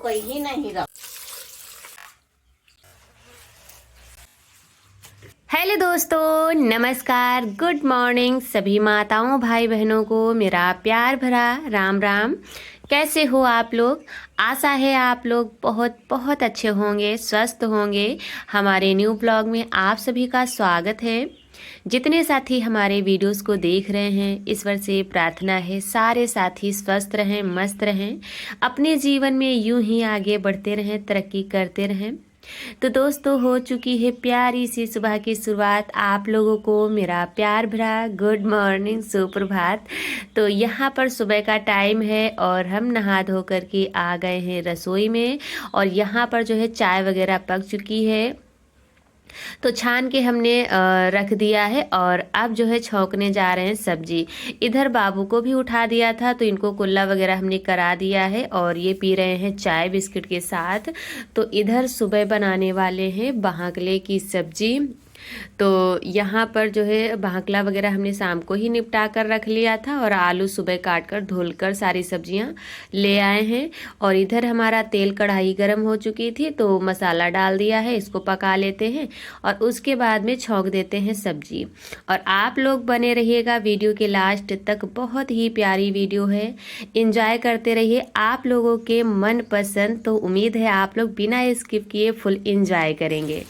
कोई ही नहीं रहा। हेलो दोस्तों, नमस्कार, गुड मॉर्निंग सभी माताओं भाई बहनों को मेरा प्यार भरा राम राम। कैसे हो आप लोग? आशा है आप लोग बहुत बहुत अच्छे होंगे, स्वस्थ होंगे। हमारे न्यू ब्लॉग में आप सभी का स्वागत है। जितने साथी हमारे वीडियोस को देख रहे हैं, ईश्वर से प्रार्थना है सारे साथी स्वस्थ रहें, मस्त रहें, अपने जीवन में यूं ही आगे बढ़ते रहें, तरक्की करते रहें। तो दोस्तों, हो चुकी है प्यारी सी सुबह की शुरुआत। आप लोगों को मेरा प्यार भरा गुड मॉर्निंग, सुप्रभात। तो यहाँ पर सुबह का टाइम है और हम नहा धो करके आ गए हैं रसोई में। और यहाँ पर जो है चाय वगैरह पक चुकी है, तो छान के हमने रख दिया है। और अब जो है छौंकने जा रहे हैं सब्जी। इधर बाबू को भी उठा दिया था, तो इनको कुल्ला वगैरह हमने करा दिया है और ये पी रहे हैं चाय बिस्किट के साथ। तो इधर सुबह बनाने वाले हैं बाहकले की सब्जी। तो यहाँ पर जो है भाकला वगैरह हमने शाम को ही निपटा कर रख लिया था और आलू सुबह काट कर धुल कर सारी सब्जियाँ ले आए हैं। और इधर हमारा तेल कढ़ाई गर्म हो चुकी थी, तो मसाला डाल दिया है, इसको पका लेते हैं और उसके बाद में छौंक देते हैं सब्जी। और आप लोग बने रहिएगा वीडियो के लास्ट तक, बहुत ही प्यारी वीडियो है, एंजॉय करते रहिए। आप लोगों के मन पसंद, तो उम्मीद है आप लोग बिना स्किप किए फुल एंजॉय करेंगे।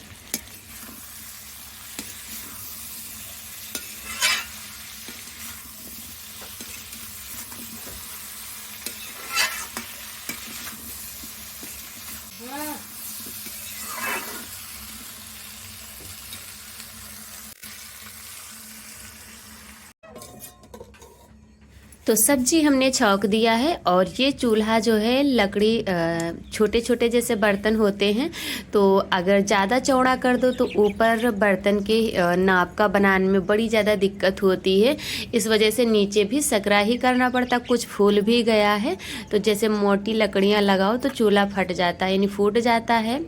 तो सब्जी हमने छौंक दिया है। और ये चूल्हा जो है लकड़ी, छोटे छोटे जैसे बर्तन होते हैं, तो अगर ज़्यादा चौड़ा कर दो तो ऊपर बर्तन के नाप का बनाने में बड़ी ज़्यादा दिक्कत होती है। इस वजह से नीचे भी सकरा ही करना पड़ता। कुछ फूल भी गया है, तो जैसे मोटी लकड़ियाँ लगाओ तो चूल्हा फट जाता है, यानी फूट जाता है।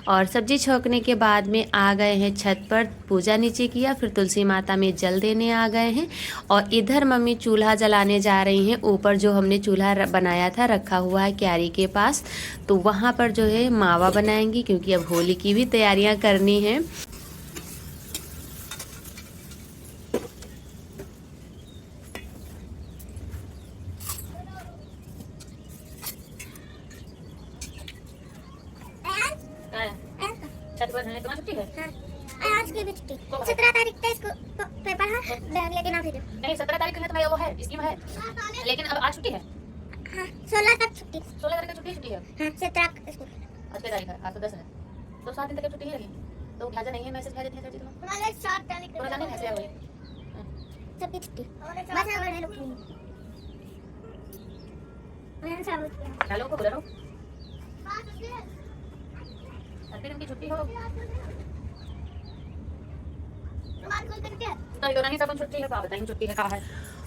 और सब्जी छौंकने के बाद में आ गए हैं छत पर, पूजा नीचे किया, फिर तुलसी माता में जल देने आ गए हैं। और इधर मम्मी चूल्हा जलाने जा रही हैं। ऊपर जो हमने चूल्हा बनाया था रखा हुआ है क्यारी के पास, तो वहाँ पर जो है मावा बनाएंगी, क्योंकि अब होली की भी तैयारियां करनी है। आज की भी छुट्टी 17 तारीख तक इसको पेपर है, लेकिन आप भेजो। नहीं, 17 तारीख है तुम्हारा वो है स्कीम है, लेकिन अब आज छुट्टी है। हाँ 16 तक छुट्टी। 16 तारीख तक छुट्टी है। हाँ 17 स्कूल। आज क्या तारीख है? आज तो 10 है, तो 7 दिन तक छुट्टी ही लगी। तो भेजा नहीं है, मैसेज भेज देते हैं सर जी। तुम्हें 7 तारीख तुम्हें जाने कैसे हुई? सबकी छुट्टी बस अब बड़े लोग नहीं। मैंने सब किया। हेलो को बुला लो, दिन की छुट्टी हो तो नहीं, सब छुट्टी है। आप बताइए छुट्टी है, कहाँ है?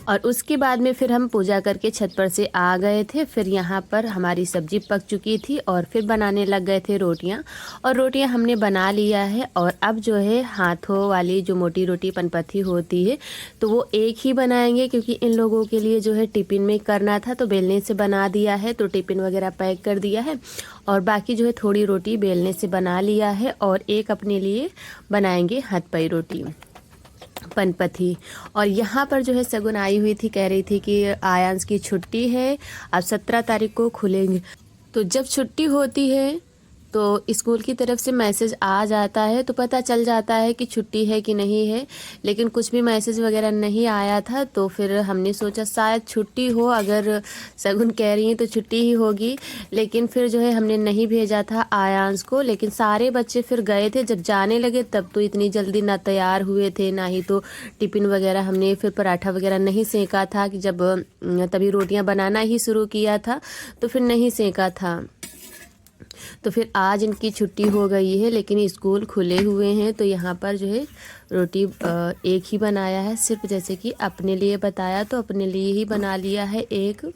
और उसके बाद में फिर हम पूजा करके छत पर से आ गए थे। फिर यहाँ पर हमारी सब्जी पक चुकी थी और फिर बनाने लग गए थे रोटियाँ। और रोटियाँ हमने बना लिया है। और अब जो है हाथों वाली जो मोटी रोटी पनपथी होती है, तो वो एक ही बनाएंगे, क्योंकि इन लोगों के लिए जो है टिफ़िन में करना था, तो बेलने से बना दिया है, तो टिफ़िन वगैरह पैक कर दिया है। और बाकी जो है थोड़ी रोटी बेलने से बना लिया है, और एक अपने लिए बनाएंगे हथपई रोटी पनपथी। और यहाँ पर जो है सगुन आई हुई थी, कह रही थी कि आयांश की छुट्टी है, अब 17 तारीख को खुलेंगे। तो जब छुट्टी होती है तो स्कूल की तरफ से मैसेज आ जाता है, तो पता चल जाता है कि छुट्टी है कि नहीं है। लेकिन कुछ भी मैसेज वगैरह नहीं आया था, तो फिर हमने सोचा शायद छुट्टी हो, अगर सगुन कह रही हैं तो छुट्टी ही होगी। लेकिन फिर जो है हमने नहीं भेजा था आयांश को। लेकिन सारे बच्चे फिर गए थे, जब जाने लगे तब तो इतनी जल्दी ना तैयार हुए थे, ना ही तो टिफ़िन वगैरह हमने फिर पराठा वगैरह नहीं सेका था, कि जब तभी रोटियां बनाना ही शुरू किया था, तो फिर नहीं सेका था। तो फिर आज इनकी छुट्टी हो गई है, लेकिन स्कूल खुले हुए हैं। तो यहाँ पर जो है रोटी एक ही बनाया है, सिर्फ जैसे कि अपने लिए बताया तो अपने लिए ही बना लिया है एक।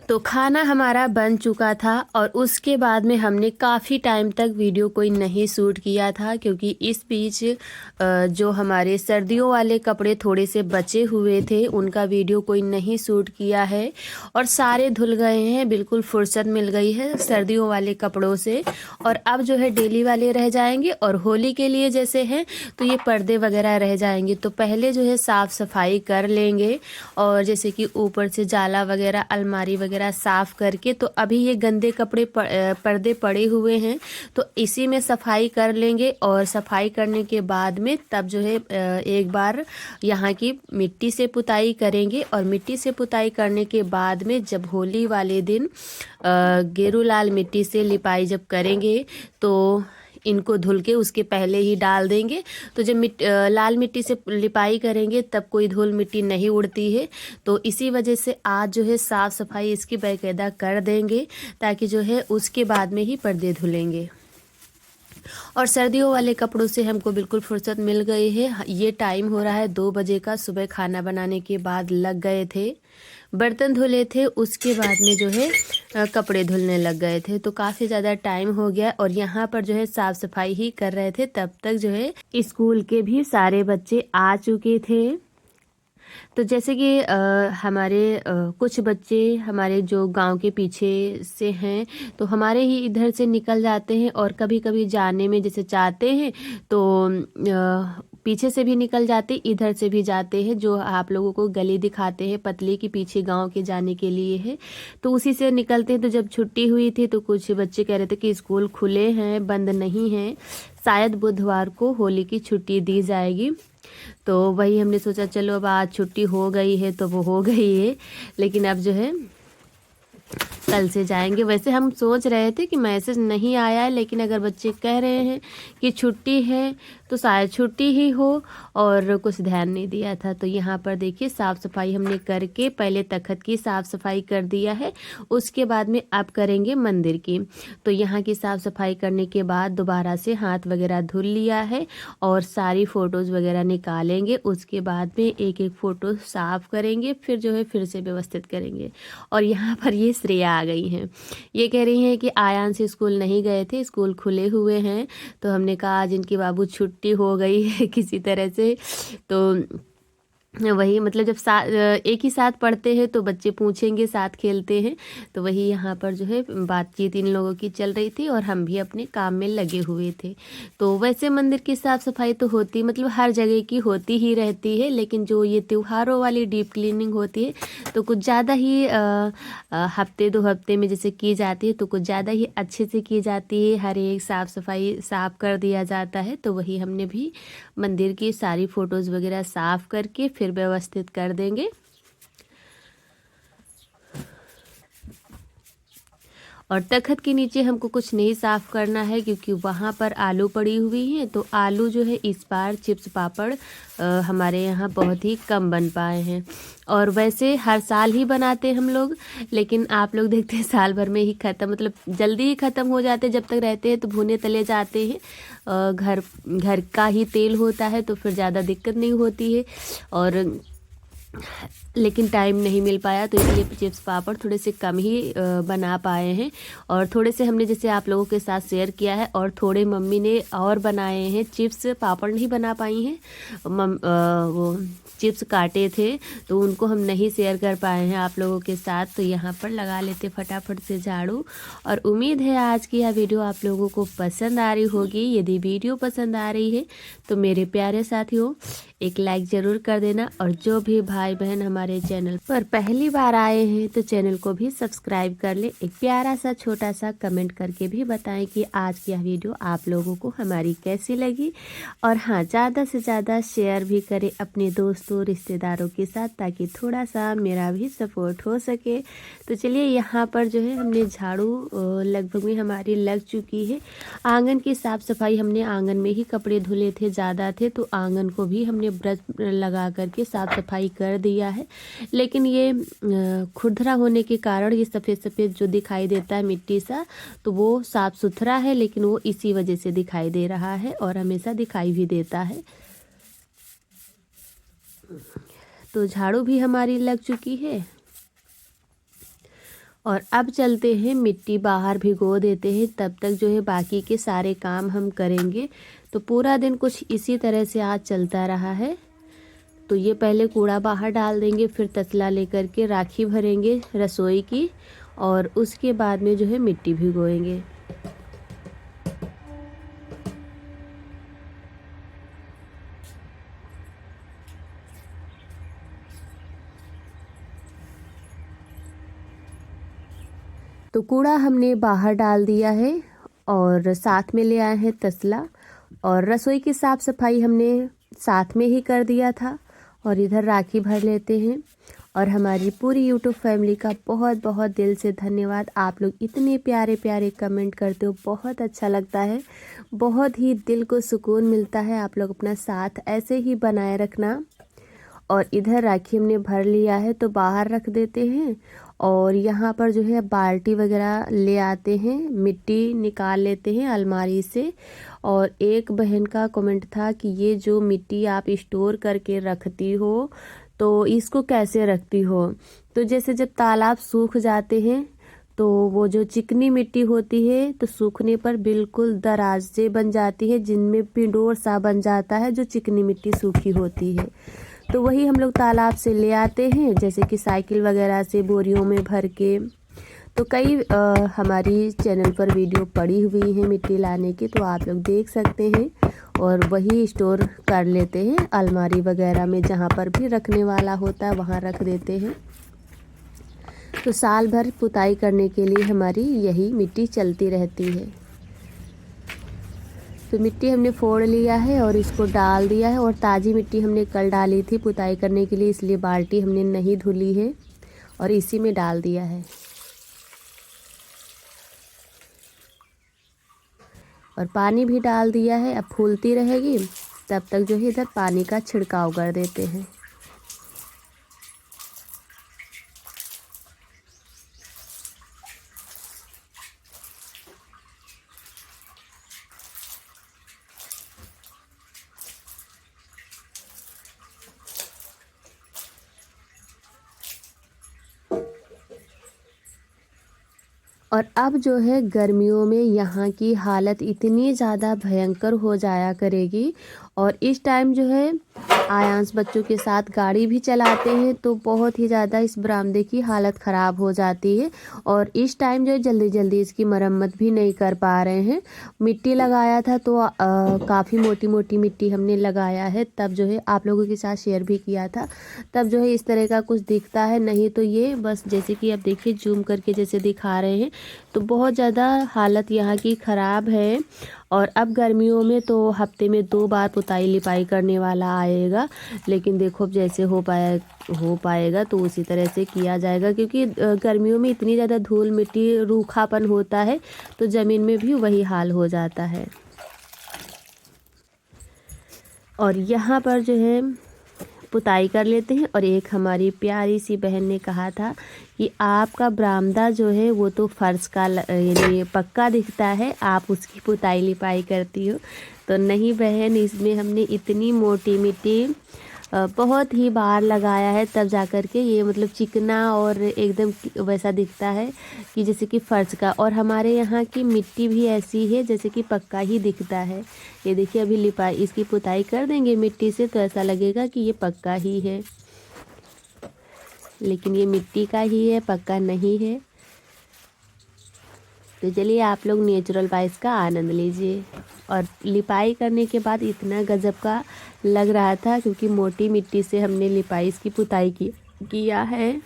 तो खाना हमारा बन चुका था और उसके बाद में हमने काफ़ी टाइम तक वीडियो कोई नहीं शूट किया था, क्योंकि इस बीच जो हमारे सर्दियों वाले कपड़े थोड़े से बचे हुए थे उनका वीडियो कोई नहीं शूट किया है और सारे धुल गए हैं। बिल्कुल फुर्सत मिल गई है सर्दियों वाले कपड़ों से। और अब जो है डेली वाले रह जाएंगे और होली के लिए जैसे हैं तो ये पर्दे वगैरह रह जाएंगे। तो पहले जो है साफ़ सफाई कर लेंगे और जैसे कि ऊपर से जाला वगैरह, अलमारी वगैरह साफ़ करके। तो अभी ये गंदे कपड़े पर्दे पड़े हुए हैं तो इसी में सफाई कर लेंगे और सफाई करने के बाद में तब जो है एक बार यहाँ की मिट्टी से पुताई करेंगे। और मिट्टी से पुताई करने के बाद में जब होली वाले दिन गेरू लाल मिट्टी से लिपाई जब करेंगे तो इनको धुल के उसके पहले ही डाल देंगे। तो जब लाल मिट्टी से लिपाई करेंगे तब कोई धूल मिट्टी नहीं उड़ती है। तो इसी वजह से आज जो है साफ़ सफाई इसकी बाकायदा कर देंगे ताकि जो है उसके बाद में ही पर्दे धुलेंगे। और सर्दियों वाले कपड़ों से हमको बिल्कुल फुर्सत मिल गई है। ये टाइम हो रहा है 2 बजे का। सुबह खाना बनाने के बाद लग गए थे, बर्तन धुले थे, उसके बाद में जो है कपड़े धुलने लग गए थे। तो काफ़ी ज़्यादा टाइम हो गया और यहाँ पर जो है साफ़ सफाई ही कर रहे थे। तब तक जो है स्कूल के भी सारे बच्चे आ चुके थे। तो जैसे कि हमारे कुछ बच्चे हमारे जो गांव के पीछे से हैं तो हमारे ही इधर से निकल जाते हैं और कभी कभी जाने में जैसे चाहते हैं तो पीछे से भी निकल जाते, इधर से भी जाते हैं। जो आप लोगों को गली दिखाते हैं पतली की पीछे गांव के जाने के लिए है तो उसी से निकलते हैं। तो जब छुट्टी हुई थी तो कुछ बच्चे कह रहे थे कि स्कूल खुले हैं, बंद नहीं हैं, शायद बुधवार को होली की छुट्टी दी जाएगी। तो वही हमने सोचा चलो अब आज छुट्टी हो गई है तो वो हो गई है, लेकिन अब जो है कल से जाएंगे। वैसे हम सोच रहे थे कि मैसेज नहीं आया है, लेकिन अगर बच्चे कह रहे हैं कि छुट्टी है तो शायद छुट्टी ही हो और कुछ ध्यान नहीं दिया था। तो यहाँ पर देखिए साफ़ सफाई हमने करके पहले तखत की साफ़ सफाई कर दिया है, उसके बाद में अब करेंगे मंदिर की। तो यहाँ की साफ़ सफाई करने के बाद दोबारा से हाथ वगैरह धुल लिया है और सारी फ़ोटोज़ वगैरह निकालेंगे। उसके बाद में एक एक फ़ोटो साफ़ करेंगे, फिर जो है फिर से व्यवस्थित करेंगे। और यहाँ पर ये श्रेया आ गई हैं, ये कह रही हैं कि आयान से स्कूल नहीं गए थे, स्कूल खुले हुए हैं। तो हमने कहा आज इनकी बाबू छुट्टी हो गई है किसी तरह से। तो वही मतलब जब एक ही साथ पढ़ते हैं तो बच्चे पूछेंगे, साथ खेलते हैं। तो वही यहाँ पर जो है बातचीत इन लोगों की चल रही थी और हम भी अपने काम में लगे हुए थे। तो वैसे मंदिर की साफ़ सफाई तो होती मतलब हर जगह की होती ही रहती है, लेकिन जो ये त्योहारों वाली डीप क्लीनिंग होती है तो कुछ ज़्यादा ही हफ्ते 2 हफ्ते में जैसे की जाती है तो कुछ ज़्यादा ही अच्छे से की जाती है। हर एक साफ़ सफाई साफ़ कर दिया जाता है। तो वही हमने भी मंदिर की सारी फ़ोटोज़ वगैरह साफ़ करके फिर व्यवस्थित कर देंगे। और तखत के नीचे हमको कुछ नहीं साफ़ करना है क्योंकि वहाँ पर आलू पड़ी हुई हैं। तो आलू जो है इस बार चिप्स पापड़ हमारे यहाँ बहुत ही कम बन पाए हैं। और वैसे हर साल ही बनाते हम लोग, लेकिन आप लोग देखते हैं साल भर में ही ख़त्म मतलब जल्दी ही ख़त्म हो जाते। जब तक रहते हैं तो भुने तले जाते हैं, घर का ही तेल होता है तो फिर ज़्यादा दिक्कत नहीं होती है। और लेकिन टाइम नहीं मिल पाया तो इसलिए चिप्स पापड़ थोड़े से कम ही बना पाए हैं। और थोड़े से हमने जैसे आप लोगों के साथ शेयर किया है और थोड़े मम्मी ने और बनाए हैं। चिप्स पापड़ नहीं बना पाई हैं, वो चिप्स काटे थे तो उनको हम नहीं शेयर कर पाए हैं आप लोगों के साथ। तो यहाँ पर लगा लेते फटाफट से झाड़ू। और उम्मीद है आज की यह वीडियो आप लोगों को पसंद आ रही होगी। यदि वीडियो पसंद आ रही है तो मेरे प्यारे साथियों एक लाइक ज़रूर कर देना। और जो भी भाई बहन हमारे चैनल पर पहली बार आए हैं तो चैनल को भी सब्सक्राइब कर ले। एक प्यारा सा छोटा सा कमेंट करके भी बताएं कि आज की यह वीडियो आप लोगों को हमारी कैसी लगी। और हाँ, ज़्यादा से ज़्यादा शेयर भी करें अपने दोस्तों रिश्तेदारों के साथ ताकि थोड़ा सा मेरा भी सपोर्ट हो सके। तो चलिए यहाँ पर जो है हमने झाड़ू लगभग में हमारी लग चुकी है। आंगन की साफ़ सफाई हमने आंगन में ही कपड़े धुले थे, ज़्यादा थे तो आंगन को भी हमने ब्रश लगा करके साफ़ सफाई कर दिया है। लेकिन ये खुरदरा होने के कारण ये सफ़ेद सफ़ेद जो दिखाई देता है मिट्टी सा, तो वो साफ़ सुथरा है लेकिन वो इसी वजह से दिखाई दे रहा है और हमेशा दिखाई भी देता है। तो झाड़ू भी हमारी लग चुकी है और अब चलते हैं मिट्टी बाहर भिगो देते हैं, तब तक जो है बाकी के सारे काम हम करेंगे। तो पूरा दिन कुछ इसी तरह से आज चलता रहा है। तो ये पहले कूड़ा बाहर डाल देंगे, फिर तसला लेकर के राखी भरेंगे रसोई की, और उसके बाद में जो है मिट्टी भिगोएंगे। तो कूड़ा हमने बाहर डाल दिया है और साथ में ले आए हैं तसला, और रसोई की साफ़ सफाई हमने साथ में ही कर दिया था। और इधर राखी भर लेते हैं। और हमारी पूरी यूट्यूब फैमिली का बहुत बहुत दिल से धन्यवाद। आप लोग इतने प्यारे प्यारे कमेंट करते हो, बहुत अच्छा लगता है, बहुत ही दिल को सुकून मिलता है। आप लोग अपना साथ ऐसे ही बनाए रखना। और इधर राखी हमने भर लिया है तो बाहर रख देते हैं। और यहाँ पर जो है बाल्टी वगैरह ले आते हैं, मिट्टी निकाल लेते हैं अलमारी से। और एक बहन का कमेंट था कि ये जो मिट्टी आप स्टोर करके रखती हो तो इसको कैसे रखती हो। तो जैसे जब तालाब सूख जाते हैं तो वो जो चिकनी मिट्टी होती है तो सूखने पर बिल्कुल दराज़ें बन जाती है, जिनमें पिंडोर सा बन जाता है जो चिकनी मिट्टी सूखी होती है। तो वही हम लोग तालाब से ले आते हैं, जैसे कि साइकिल वगैरह से बोरियों में भर के। तो कई हमारी चैनल पर वीडियो पड़ी हुई है मिट्टी लाने की, तो आप लोग देख सकते हैं। और वही स्टोर कर लेते हैं अलमारी वगैरह में, जहाँ पर भी रखने वाला होता है वहाँ रख देते हैं। तो साल भर पुताई करने के लिए हमारी यही मिट्टी चलती रहती है। तो मिट्टी हमने फोड़ लिया है और इसको डाल दिया है। और ताज़ी मिट्टी हमने कल डाली थी पुताई करने के लिए, इसलिए बाल्टी हमने नहीं धुली है और इसी में डाल दिया है। और पानी भी डाल दिया है, अब फूलती रहेगी, तब तक जो है इधर पानी का छिड़काव कर देते हैं। और अब जो है गर्मियों में यहाँ की हालत इतनी ज़्यादा भयंकर हो जाया करेगी। और इस टाइम जो है आयांश बच्चों के साथ गाड़ी भी चलाते हैं तो बहुत ही ज़्यादा इस बरामदे की हालत ख़राब हो जाती है। और इस टाइम जो है जल्दी जल्दी इसकी मरम्मत भी नहीं कर पा रहे हैं। मिट्टी लगाया था तो काफ़ी मोटी मोटी मिट्टी हमने लगाया है, तब जो है आप लोगों के साथ शेयर भी किया था। तब जो है इस तरह का कुछ दिखता है, नहीं तो ये बस जैसे कि आप देखिए जूम करके जैसे दिखा रहे हैं, तो बहुत ज़्यादा हालत यहाँ की ख़राब है। और अब गर्मियों में तो हफ्ते में 2 बार पुताई लिपाई करने वाला आएगा, लेकिन देखो अब जैसे हो पाएगा तो उसी तरह से किया जाएगा। क्योंकि गर्मियों में इतनी ज़्यादा धूल मिट्टी रूखापन होता है तो ज़मीन में भी वही हाल हो जाता है। और यहाँ पर जो है पुताई कर लेते हैं। और एक हमारी प्यारी सी बहन ने कहा था कि आपका बरामदा जो है वो तो फर्श का यानी पक्का दिखता है, आप उसकी पुताई लिपाई करती हो। तो नहीं बहन, इसमें हमने इतनी मोटी मिट्टी बहुत ही बार लगाया है, तब जाकर के ये मतलब चिकना और एकदम वैसा दिखता है कि जैसे कि फर्श का। और हमारे यहाँ की मिट्टी भी ऐसी है जैसे कि पक्का ही दिखता है। ये देखिए अभी लिपाई इसकी पुताई कर देंगे मिट्टी से तो ऐसा लगेगा कि ये पक्का ही है, लेकिन ये मिट्टी का ही है, पक्का नहीं है। तो चलिए आप लोग नेचुरल वाइज का आनंद लीजिए। और लिपाई करने के बाद इतना गजब का लग रहा था, क्योंकि मोटी मिट्टी से हमने लिपाई इसकी पुताई किया है।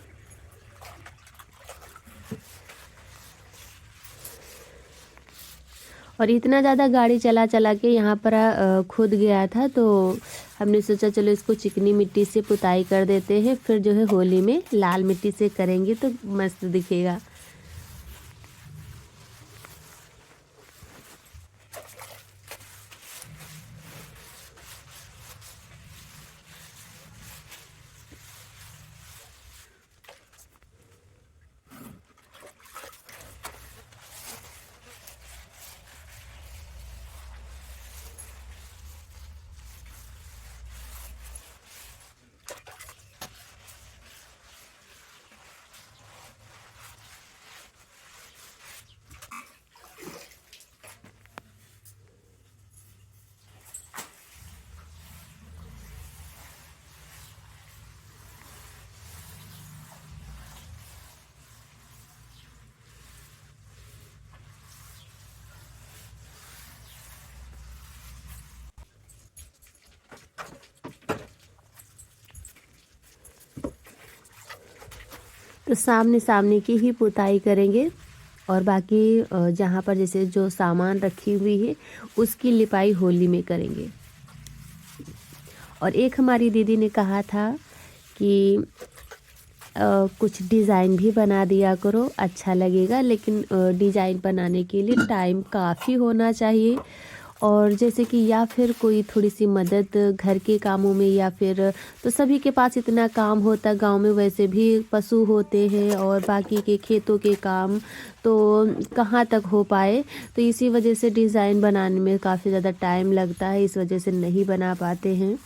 और इतना ज़्यादा गाड़ी चला चला के यहाँ पर खुद गया था, तो हमने सोचा चलो इसको चिकनी मिट्टी से पुताई कर देते हैं, फिर जो है होली में लाल मिट्टी से करेंगे तो मस्त दिखेगा। तो सामने सामने की ही पुताई करेंगे और बाकी जहाँ पर जैसे जो सामान रखी हुई है उसकी लिपाई होली में करेंगे। और एक हमारी दीदी ने कहा था कि कुछ डिज़ाइन भी बना दिया करो, अच्छा लगेगा, लेकिन डिज़ाइन बनाने के लिए टाइम काफ़ी होना चाहिए। और जैसे कि या फिर कोई थोड़ी सी मदद घर के कामों में, या फिर तो सभी के पास इतना काम होता, गांव में वैसे भी पशु होते हैं और बाकी के खेतों के काम तो कहाँ तक हो पाए। तो इसी वजह से डिज़ाइन बनाने में काफ़ी ज़्यादा टाइम लगता है, इस वजह से नहीं बना पाते हैं।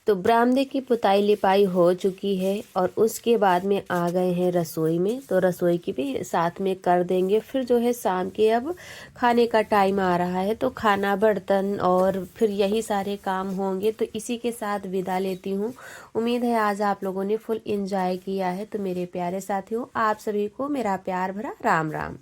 तो बरामदे की पुताई लिपाई हो चुकी है और उसके बाद में आ गए हैं रसोई में। तो रसोई की भी साथ में कर देंगे। फिर जो है शाम के अब खाने का टाइम आ रहा है, तो खाना, बर्तन और फिर यही सारे काम होंगे। तो इसी के साथ विदा लेती हूँ। उम्मीद है आज आप लोगों ने फुल एंजॉय किया है। तो मेरे प्यारे साथियों, आप सभी को मेरा प्यार भरा राम राम।